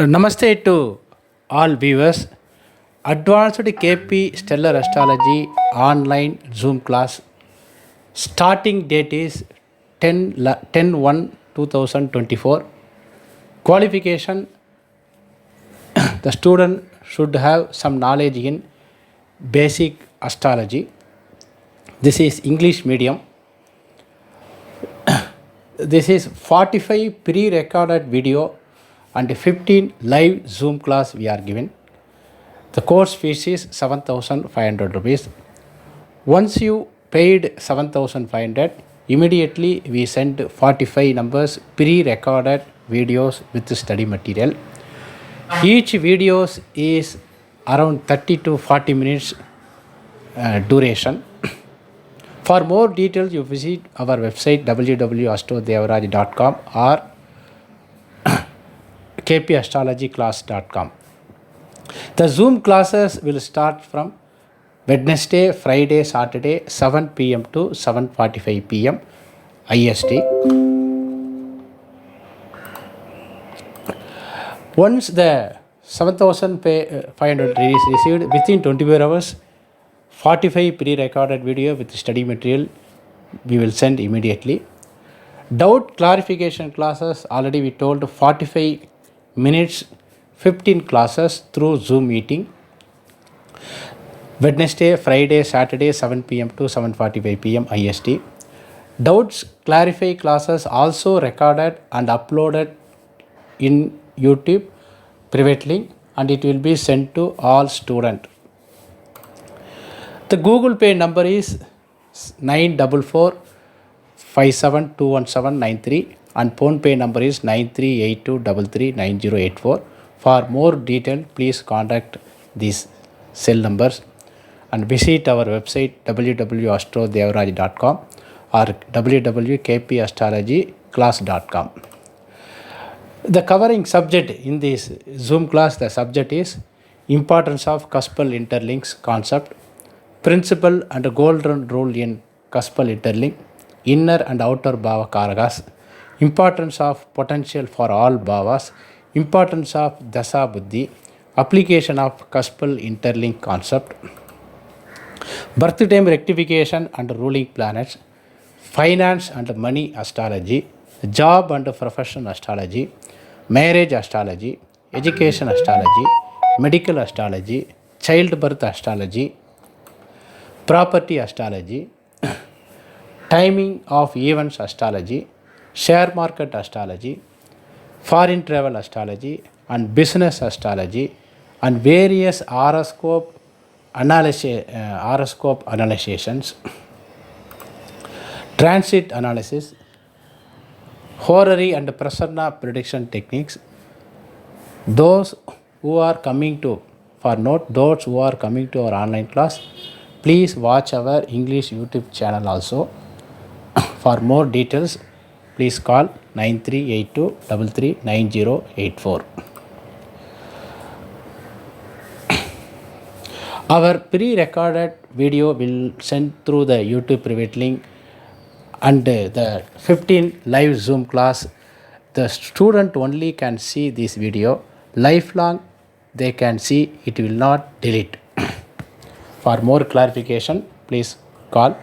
Namaste to all viewers. Advanced KP Stellar Astrology online Zoom class. Starting date is 10/1/2024. Qualification: the student should have some knowledge in basic astrology. This is English medium. This is 45 pre-recorded video and 15 live Zoom class we are given. The course fees is 7,500 rupees. Once you paid 7,500, immediately we send 45 numbers pre-recorded videos with study material. Each video is around 30 to 40 minutes duration. For more details, you visit our website www.astrodevaraj.com or kpastrologyclass.com. The Zoom classes will start from Wednesday, Friday, Saturday, 7 p.m. to 7:45 p.m. IST. Once the 7,500 is received, within 24 hours, 45 pre-recorded video with study material we will send immediately. Doubt clarification classes, already we told 45 minutes, 15 classes through Zoom meeting. Wednesday, Friday, Saturday, 7 p.m. to 7:45 p.m. IST. Doubts clarify classes also recorded and uploaded in YouTube private link, and it will be sent to all students. The Google Pay number is 944572179 and Phone Pay number is 9382339084. For more detail, please contact these cell numbers and visit our website www.astrodevaraj.com or www.kpastrologyclass.com. The covering subject in this Zoom class, the subject is importance of Cuspal Interlinks concept, principle and golden rule in Cuspal Interlink, inner and outer bhava karagas, importance of potential for all bhavas, importance of Dasha Buddhi, application of Cuspal Interlink concept, birth time rectification and ruling planets, finance and money astrology, job and profession astrology, marriage astrology, education astrology, medical astrology, childbirth astrology, property astrology, timing of events astrology, share market astrology, foreign travel astrology and business astrology, and various horoscope analyzations, transit analysis, horary and prasanna prediction techniques. Those who are coming to our online class, please watch our English YouTube channel also. For more details, please call 9382339084. Our pre-recorded video will send through the YouTube private link and the 15 live Zoom class. The student only can see this video. Lifelong they can see, it will not delete. For more clarification, please call